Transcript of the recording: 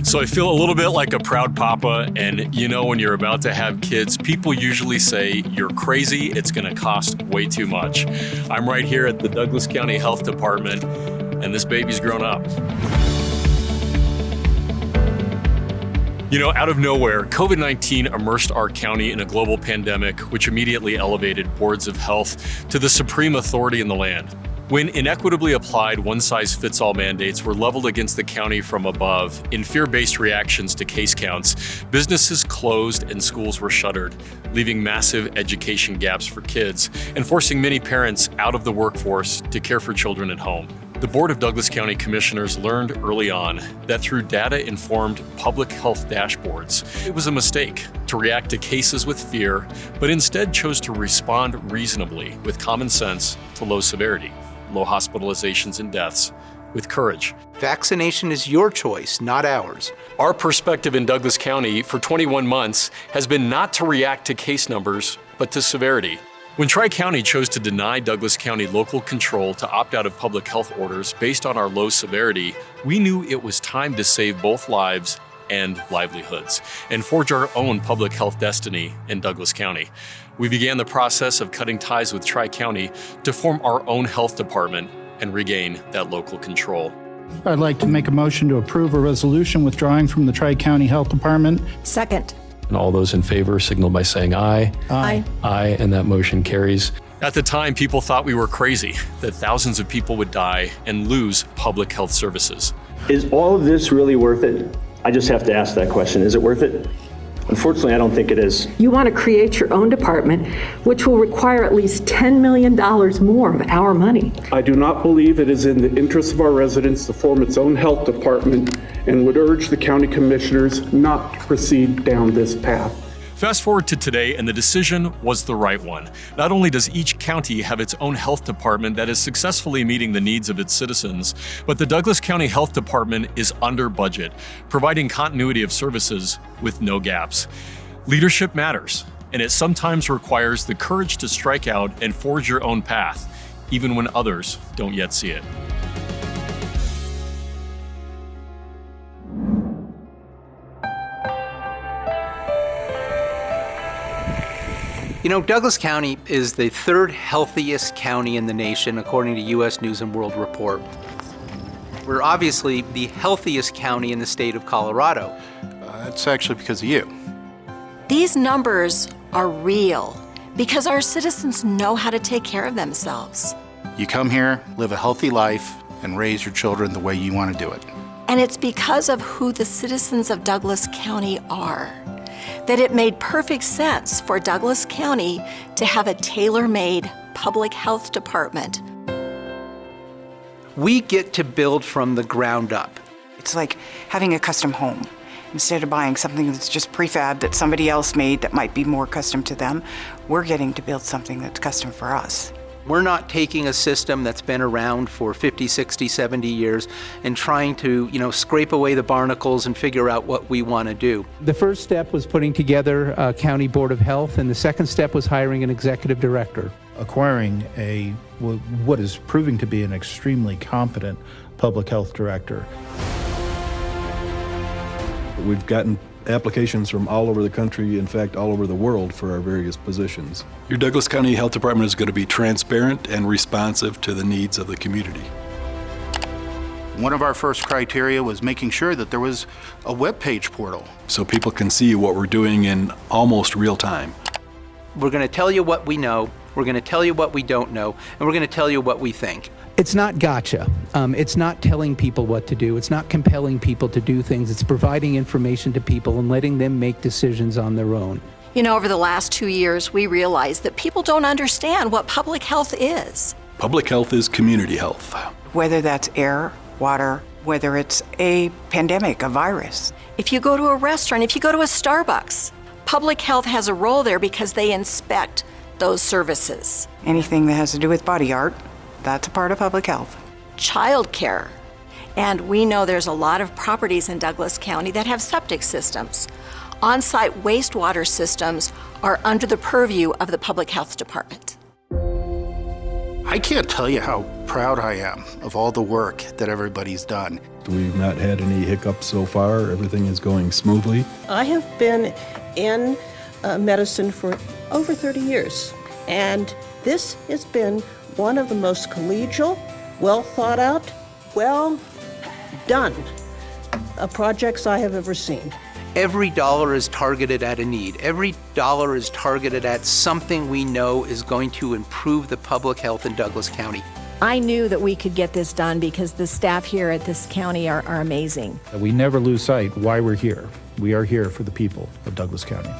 So I feel a little bit like a proud papa, and you know when you're about to have kids, people usually say, you're crazy, it's gonna cost way too much. I'm right here at the Douglas County Health Department, and this baby's grown up. You know, out of nowhere, COVID-19 immersed our county in a global pandemic, which immediately elevated boards of health to the supreme authority in the land. When inequitably applied one-size-fits-all mandates were leveled against the county from above in fear-based reactions to case counts, businesses closed and schools were shuttered, leaving massive education gaps for kids and forcing many parents out of the workforce to care for children at home. The Board of Douglas County Commissioners learned early on that through data-informed public health dashboards, it was a mistake to react to cases with fear, but instead chose to respond reasonably with common sense to low severity, low hospitalizations and deaths, with courage. Vaccination is your choice, not ours. Our perspective in Douglas County for 21 months has been not to react to case numbers, but to severity. When Tri-County chose to deny Douglas County local control to opt out of public health orders based on our low severity, we knew it was time to save both lives and livelihoods and forge our own public health destiny in Douglas County. We began the process of cutting ties with Tri-County to form our own health department and regain that local control. I'd like to make a motion to approve a resolution withdrawing from the Tri-County Health Department. Second. And all those in favor signal by saying aye. Aye. Aye, and that motion carries. At the time, people thought we were crazy, that thousands of people would die and lose public health services. Is all of this really worth it? I just have to ask that question. Is it worth it? Unfortunately, I don't think it is. You want to create your own department, which will require at least $10 million more of our money. I do not believe it is in the interest of our residents to form its own health department and would urge the county commissioners not to proceed down this path. Fast forward to today, and the decision was the right one. Not only does each county have its own health department that is successfully meeting the needs of its citizens, but the Douglas County Health Department is under budget, providing continuity of services with no gaps. Leadership matters, and it sometimes requires the courage to strike out and forge your own path, even when others don't yet see it. You know, Douglas County is the third healthiest county in the nation, according to U.S. News & World Report. We're obviously the healthiest county in the state of Colorado. It's actually because of you. These numbers are real because our citizens know how to take care of themselves. You come here, live a healthy life, and raise your children the way you want to do it. And it's because of who the citizens of Douglas County are that it made perfect sense for Douglas County to have a tailor-made public health department. We get to build from the ground up. It's like having a custom home. Instead of buying something that's just prefab that somebody else made that might be more custom to them, we're getting to build something that's custom for us. We're not taking a system that's been around for 50, 60, 70 years and trying to, scrape away the barnacles and figure out what we want to do. The first step was putting together a county board of health, and the second step was hiring an executive director. Acquiring what is proving to be an extremely competent public health director. We've gotten applications from all over the country, in fact, all over the world for our various positions. Your Douglas County Health Department is going to be transparent and responsive to the needs of the community. One of our first criteria was making sure that there was a web page portal. So people can see what we're doing in almost real time. We're going to tell you what we know, we're going to tell you what we don't know, and we're going to tell you what we think. It's not gotcha. It's not telling people what to do. It's not compelling people to do things. It's providing information to people and letting them make decisions on their own. You know, over the last 2 years, we realized that people don't understand what public health is. Public health is community health. Whether that's air, water, whether it's a pandemic, a virus. If you go to a restaurant, if you go to a Starbucks, public health has a role there because they inspect those services. Anything that has to do with body art, that's a part of public health. Childcare. And we know there's a lot of properties in Douglas County that have septic systems. On-site wastewater systems are under the purview of the Public Health Department. I can't tell you how proud I am of all the work that everybody's done. We've not had any hiccups so far. Everything is going smoothly. I have been in medicine for over 30 years, and this has been one of the most collegial, well thought out, well done projects I have ever seen. Every dollar is targeted at a need. Every dollar is targeted at something we know is going to improve the public health in Douglas County. I knew that we could get this done because the staff here at this county are amazing. We never lose sight why we're here. We are here for the people of Douglas County.